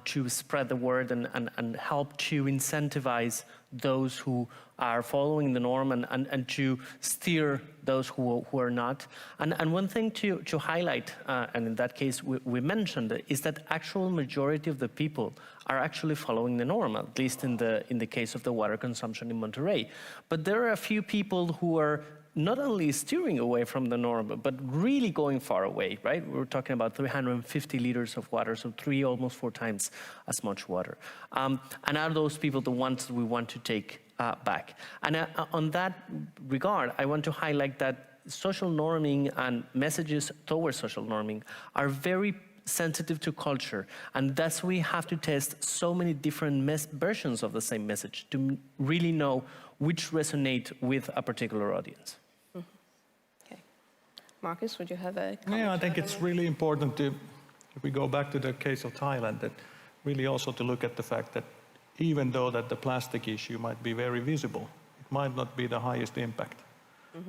to spread the word and help to incentivize those who are following the norm and to steer those who are not. And one thing to highlight, and in that case we mentioned, is that actual majority of the people are actually following the norm, at least in the case of the water consumption in Monterrey. But there are a few people who are not only steering away from the norm, but really going far away, right? We're talking about 350 liters of water, so almost 4 times as much water. And are those people the ones we want to take back? And on that regard, I want to highlight that social norming and messages towards social norming are very sensitive to culture, and thus we have to test so many different versions of the same message to really know which resonate with a particular audience. Markus, would you have a comment? Yeah, I think it's really important to, if we go back to the case of Thailand, that really also to look at the fact that even though that the plastic issue might be very visible, it might not be the highest impact.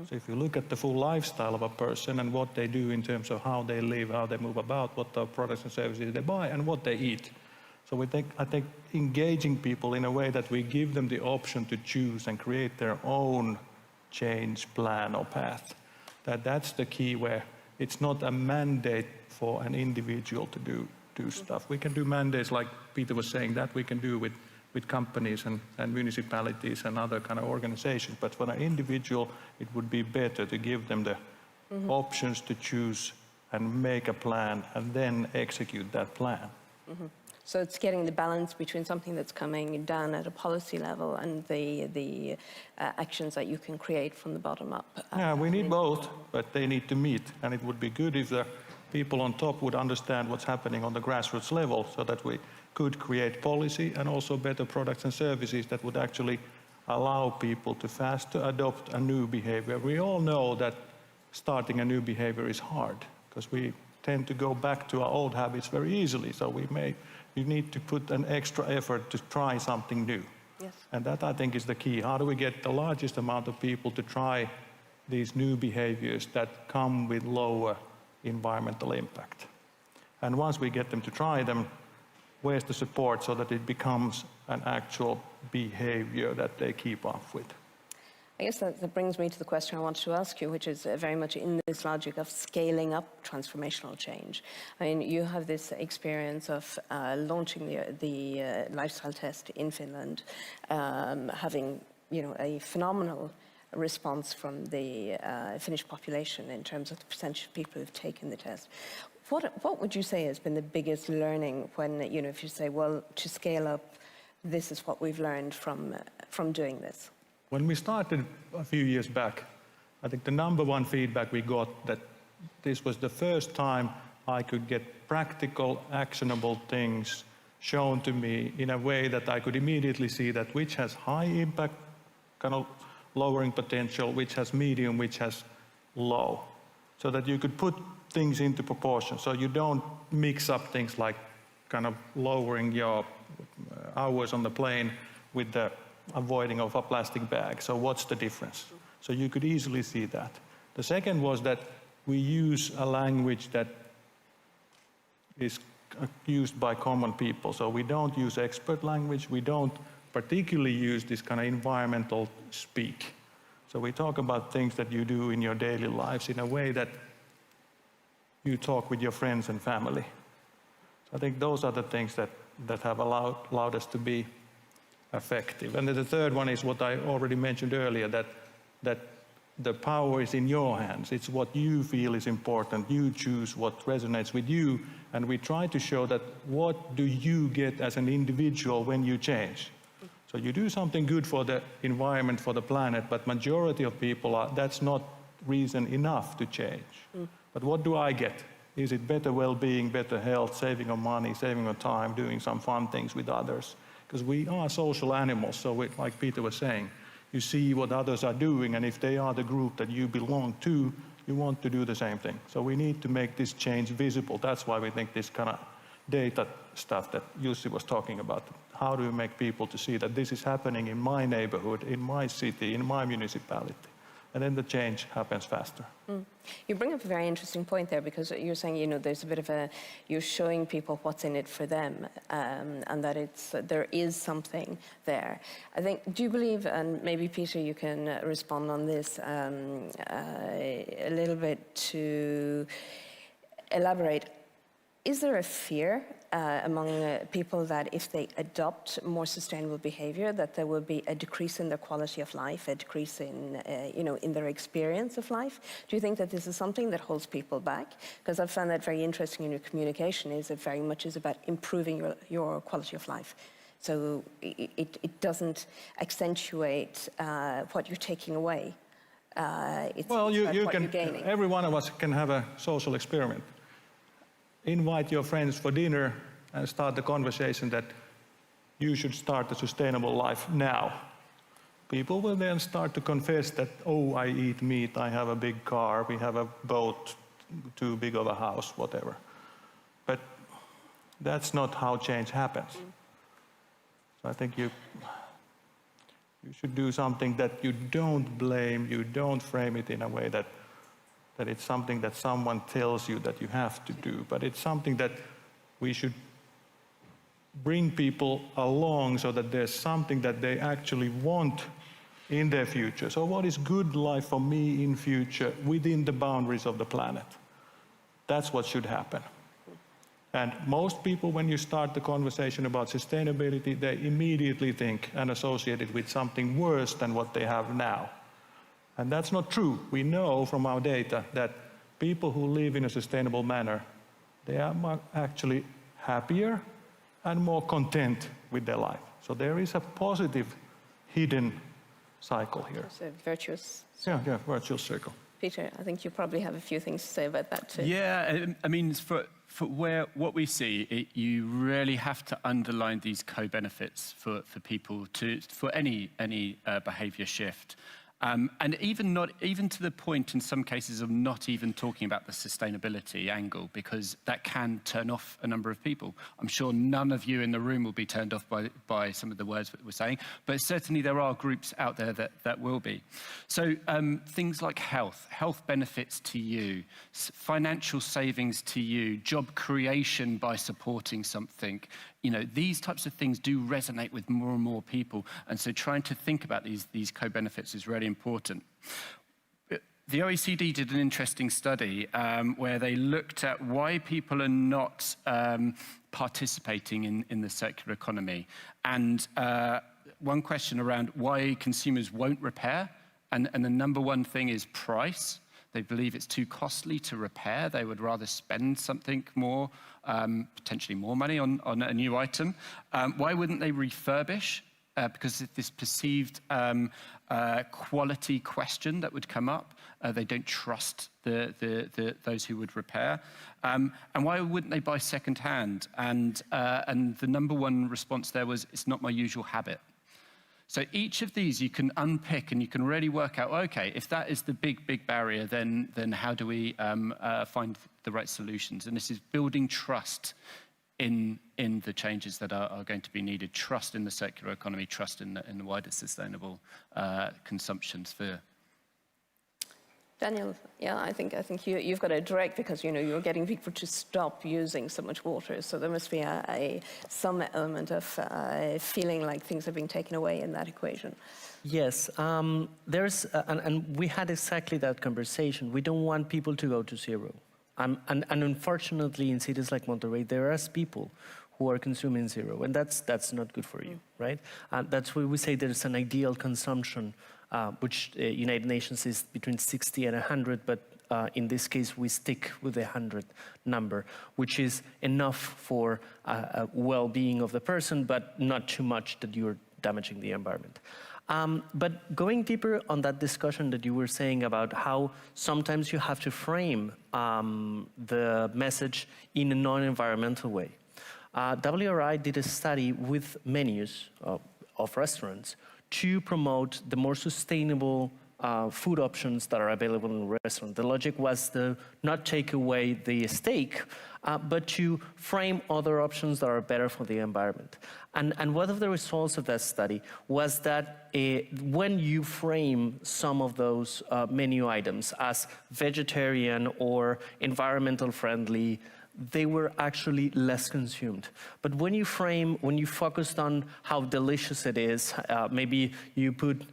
So if you look at the full lifestyle of a person and what they do in terms of how they live, how they move about, what the products and services they buy, and what they eat. So I think engaging people in a way that we give them the option to choose and create their own change plan or path. That's the key, where it's not a mandate for an individual to do stuff. We can do mandates, like Peter was saying, that we can do with companies and municipalities and other kind of organizations. But for an individual, it would be better to give them the options to choose and make a plan and then execute that plan. So it's getting the balance between something that's coming down at a policy level and the actions that you can create from the bottom up. Yeah, we need both, but they need to meet. And it would be good if the people on top would understand what's happening on the grassroots level so that we could create policy and also better products and services that would actually allow people to faster adopt a new behavior. We all know that starting a new behavior is hard because we tend to go back to our old habits very easily. So you need to put an extra effort to try something new. Yes. And that, I think, is the key. How do we get the largest amount of people to try these new behaviors that come with lower environmental impact? And once we get them to try them, where's the support so that it becomes an actual behavior that they keep up with? I guess that brings me to the question I wanted to ask you, which is very much in this logic of scaling up transformational change. I mean, you have this experience of launching the lifestyle test in Finland, having a phenomenal response from the Finnish population in terms of the percentage of people who've taken the test. What would you say has been the biggest learning when, if you say, well, to scale up, this is what we've learned from doing this? When we started a few years back, I think the number one feedback we got that this was the first time I could get practical, actionable things shown to me in a way that I could immediately see that which has high impact, kind of lowering potential, which has medium, which has low. So that you could put things into proportion. So you don't mix up things like kind of lowering your hours on the plane with the avoiding of a plastic bag. So what's the difference? So you could easily see that. The second was that we use a language that is used by common people. So we don't use expert language. We don't particularly use this kind of environmental speak. So we talk about things that you do in your daily lives in a way that you talk with your friends and family. So I think those are the things that have allowed us to be effective. And then the third one is what I already mentioned earlier, that the power is in your hands. It's what you feel is important. You choose what resonates with you. And we try to show that what do you get as an individual when you change. So you do something good for the environment, for the planet, but majority of people that's not reason enough to change. But what do I get? Is it better well-being, better health, saving on money, saving on time, doing some fun things with others? Because we are social animals, so like Peter was saying, you see what others are doing, and if they are the group that you belong to, you want to do the same thing. So we need to make this change visible. That's why we think this kind of data stuff that Jussi was talking about, how do you make people to see that this is happening in my neighborhood, in my city, in my municipality? And then the change happens faster. You bring up a very interesting point there, because you're saying, there's a bit of you're showing people what's in it for them, and that there is something there. I think, do you believe, and maybe Peter, you can respond on this a little bit to elaborate. Is there a fear among people that if they adopt more sustainable behavior, that there will be a decrease in their quality of life, a decrease in, in their experience of life? Do you think that this is something that holds people back? Because I've found that very interesting in your communication, is it very much is about improving your quality of life. So it doesn't accentuate what you're taking away. It's well, what you're gaining. Every one of us can have a social experiment. Invite your friends for dinner and start the conversation that you should start a sustainable life now. People will then start to confess that, oh, I eat meat, I have a big car, we have a boat, too big of a house, whatever. But that's not how change happens. So I think you should do something that you don't blame, you don't frame it in a way that it's something that someone tells you that you have to do, but it's something that we should bring people along so that there's something that they actually want in their future. So what is good life for me in future within the boundaries of the planet? That's what should happen. And most people, when you start the conversation about sustainability, they immediately think and associate it with something worse than what they have now. And that's not true. We know from our data that people who live in a sustainable manner, they are actually happier and more content with their life. So there is a positive hidden cycle here. It's a virtuous. Yeah, virtuous circle. Peter, I think you probably have a few things to say about that too. Yeah, I mean, for what we see, you really have to underline these co-benefits for people for any behaviour shift. And even to the point in some cases of not even talking about the sustainability angle, because that can turn off a number of people. I'm sure none of you in the room will be turned off by some of the words that we're saying, but certainly there are groups out there that will be. So things like health benefits to you, financial savings to you, job creation by supporting something. You know, these types of things do resonate with more and more people, and so trying to think about these co-benefits is really important. The OECD did an interesting study where they looked at why people are not participating in the circular economy, and one question around why consumers won't repair, and the number one thing is price. They believe it's too costly to repair. They would rather spend something more, potentially more money on a new item. Why wouldn't they refurbish? Because of this perceived quality question that would come up. They don't trust those who would repair. And why wouldn't they buy second-hand? And the number one response there was, it's not my usual habit. So each of these you can unpick and you can really work out, okay, if that is the big barrier, then how do we find the right solutions? And this is building trust in the changes that are going to be needed, trust in the circular economy, trust in the wider sustainable consumption sphere. Daniel, yeah, I think you've got it direct, because you're getting people to stop using so much water. So there must be some element of feeling like things are being taken away in that equation. Yes, there's and we had exactly that conversation. We don't want people to go to zero, and unfortunately, in cities like Monterrey, there are people who are consuming zero, and that's not good for you, right? That's why we say there's an ideal consumption. Which United Nations is between 60 and 100, but in this case we stick with the 100 number, which is enough for well-being of the person, but not too much that you're damaging the environment. But going deeper on that discussion that you were saying about how sometimes you have to frame the message in a non-environmental way. WRI did a study with menus of restaurants to promote the more sustainable food options that are available in the restaurant. The logic was to not take away the steak, but to frame other options that are better for the environment. And one of the results of that study was that when you frame some of those menu items as vegetarian or environmental friendly, they were actually less consumed. But when you focused on how delicious it is, maybe you put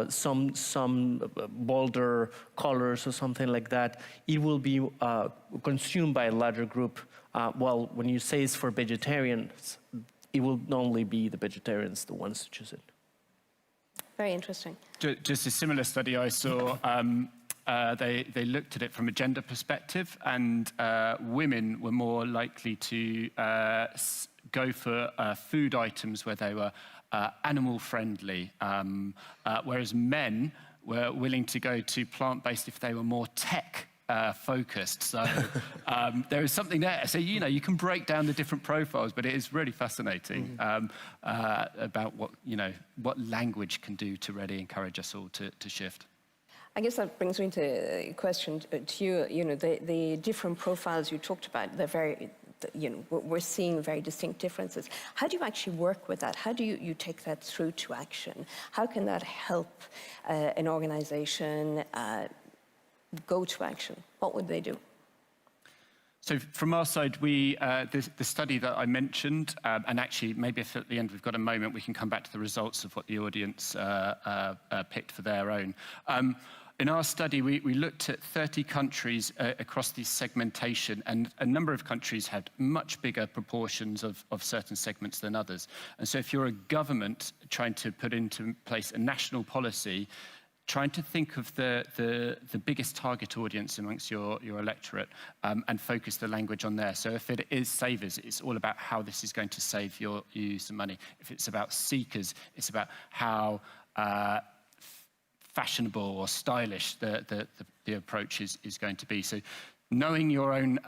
some bolder colors or something like that, it will be consumed by a larger group. While when you say it's for vegetarians, it will only be the vegetarians, the ones to choose it. Very interesting. Just a similar study I saw. They looked at it from a gender perspective, and women were more likely to go for food items where they were animal friendly, whereas men were willing to go to plant-based if they were more tech focused. So there is something there. So you can break down the different profiles, but it is really fascinating about what language can do to really encourage us all to shift. I guess that brings me to a question to you. The different profiles you talked about, they're very, we're seeing very distinct differences. How do you actually work with that? How do you take that through to action? How can that help an organization go to action? What would they do? So from our side, the study that I mentioned, and actually maybe if at the end we've got a moment, we can come back to the results of what the audience picked for their own. In our study, we looked at 30 countries across this segmentation, and a number of countries had much bigger proportions of certain segments than others. And so if you're a government trying to put into place a national policy, trying to think of the biggest target audience amongst your electorate and focus the language on there. So if it is savers, it's all about how this is going to save you some money. If it's about seekers, it's about how fashionable or stylish the approach is going to be. So knowing your own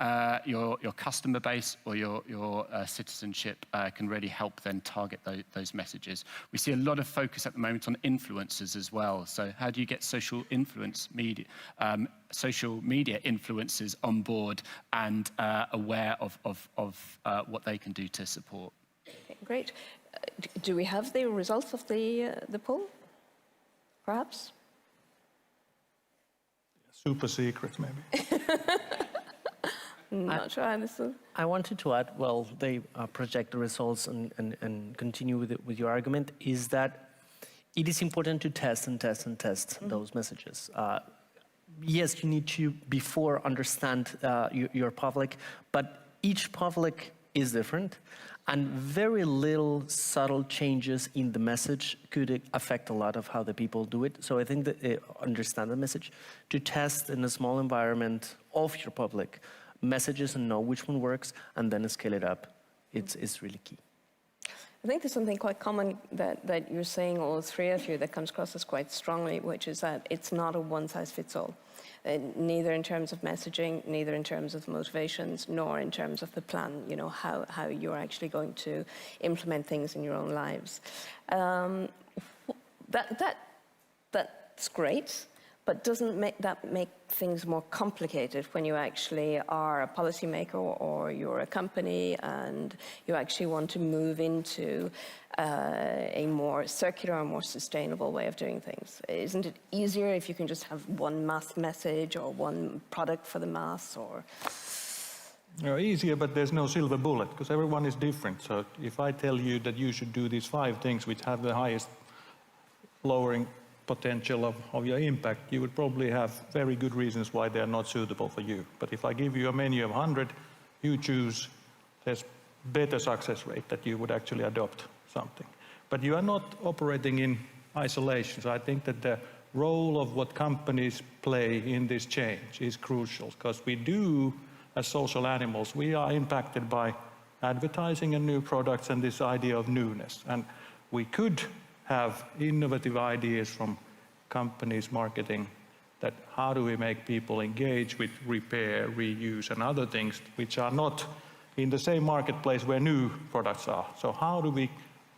your customer base or your citizenship can really help then target those messages. We see a lot of focus at the moment on influencers as well. So how do you get social media influencers on board and aware of what they can do to support? Okay, great. Do we have the results of the poll? Perhaps. Super secret, maybe. Not sure I understood. I wanted to add, well, they project the results and continue with your argument, is that it is important to test and test and test those messages. Yes, you need to, before, understand your public, but each public is different, and very little subtle changes in the message could affect a lot of how the people do it. So I think that understand the message, to test in a small environment of your public messages and know which one works, and then scale it up. It's really key. I think there's something quite common that you're saying, all three of you, that comes across as quite strongly, which is that it's not a one-size-fits-all. Neither in terms of messaging, neither in terms of motivations, nor in terms of the plan, you know, how you're actually going to implement things in your own lives. That's great, but doesn't that make things more complicated when you actually are a policymaker or you're a company and you actually want to move into a more circular, more sustainable way of doing things? Isn't it easier if you can just have one mass message or one product for the mass? Or Easier, but there's no silver bullet, because everyone is different. So if I tell you that you should do these 5 things which have the highest lowering potential of your impact, you would probably have very good reasons why they are not suitable for you. But if I give you a menu of 100, you choose, there's better success rate that you would actually adopt something. But you are not operating in isolation. So I think that the role of what companies play in this change is crucial, because we do, as social animals, we are impacted by advertising and new products and this idea of newness. And we could have innovative ideas from companies marketing, that how do we make people engage with repair, reuse, and other things which are not in the same marketplace where new products are. So how do we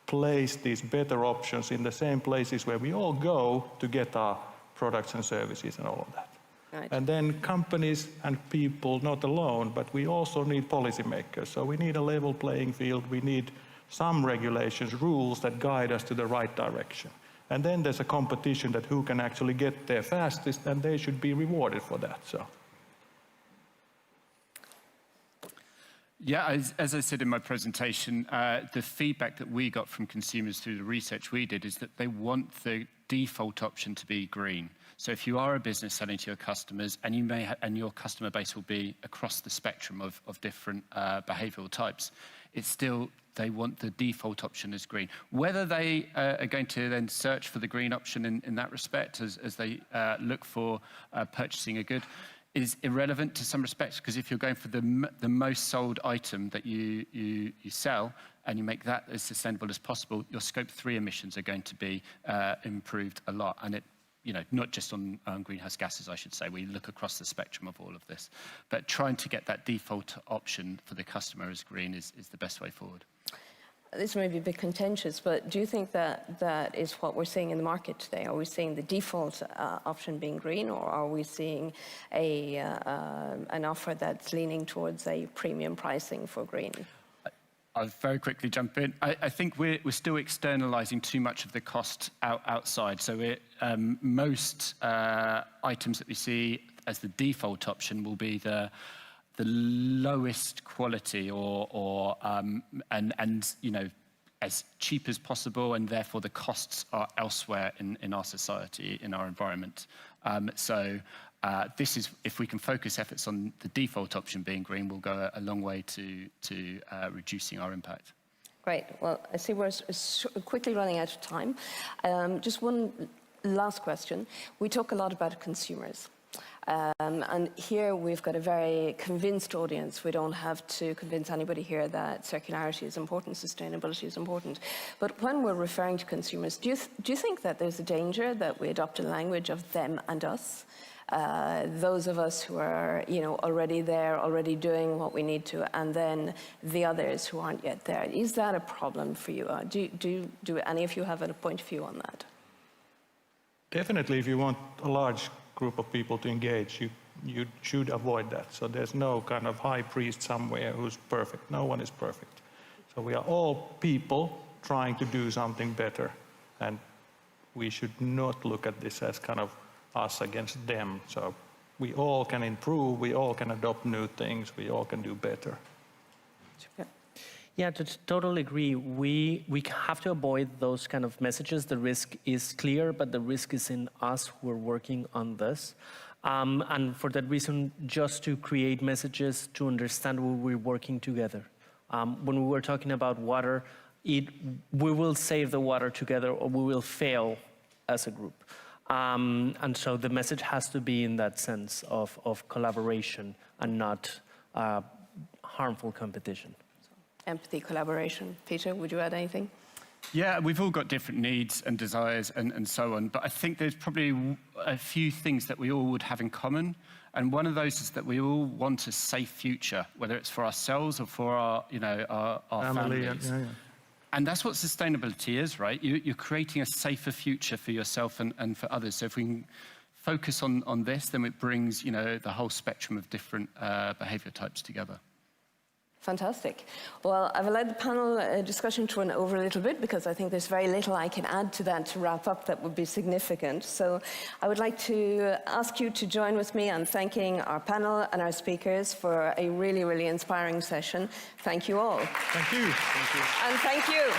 place these better options in the same places where we all go to get our products and services and all of that? Right. And then companies and people, not alone, but we also need policymakers. So we need a level playing field. We need some regulations, rules that guide us to the right direction. And then there's a competition that who can actually get there fastest, and they should be rewarded for that. So. Yeah, as I said in my presentation, the feedback that we got from consumers through the research we did is that they want the default option to be green. So if you are a business selling to your customers, and you may and your customer base will be across the spectrum of different behavioural types, it's still, they want the default option as green. Whether they are going to then search for the green option in that respect as they look for purchasing a good is irrelevant to some respects, because if you're going for the most sold item that you sell and you make that as sustainable as possible, your scope 3 emissions are going to be improved a lot. And it, you know, not just on greenhouse gases, I should say. We look across the spectrum of all of this. But trying to get that default option for the customer as green is the best way forward. This may be a bit contentious, but do you think that that is what we're seeing in the market today? Are we seeing the default option being green, or are we seeing an offer that's leaning towards a premium pricing for green? I'll very quickly jump in. I think we're still externalizing too much of the cost outside. So most items that we see as the default option will be the lowest quality and you know, as cheap as possible, and therefore the costs are elsewhere in our society, in our environment. This is, if we can focus efforts on the default option being green, we'll go a long way to reducing our impact. Great. Well, I see we're quickly running out of time. Just one last question. We talk a lot about consumers. And here we've got a very convinced audience. We don't have to convince anybody here that circularity is important, sustainability is important. But when we're referring to consumers, do you think that there's a danger that we adopt a language of them and us? Those of us who are, already there, already doing what we need to, and then the others who aren't yet there. Is that a problem for you? Do any of you have a point of view on that? Definitely, if you want a large group of people to engage, you should avoid that. So there's no kind of high priest somewhere who's perfect. No one is perfect. So we are all people trying to do something better. And we should not look at this as kind of us against them. So we all can improve, we all can adopt new things, we all can do better. Yeah, to totally agree. We have to avoid those kind of messages. The risk is clear, but the risk is in us who are working on this. And for that reason, just to create messages to understand where we're working together. When we were talking about water, we will save the water together or we will fail as a group. And so the message has to be in that sense of collaboration and not harmful competition. Empathy, collaboration. Peter, would you add anything? Yeah, we've all got different needs and desires and so on, but I think there's probably a few things that we all would have in common. And one of those is that we all want a safe future, whether it's for ourselves or for our families. Yeah. And that's what sustainability is, right? You're creating a safer future for yourself and for others. So if we can focus on this, then it brings, the whole spectrum of different behavior types together. Fantastic. Well, I've allowed the panel discussion to run over a little bit because I think there's very little I can add to that to wrap up that would be significant. So I would like to ask you to join with me on thanking our panel and our speakers for a really, really inspiring session. Thank you all. Thank you. Thank you. And thank you.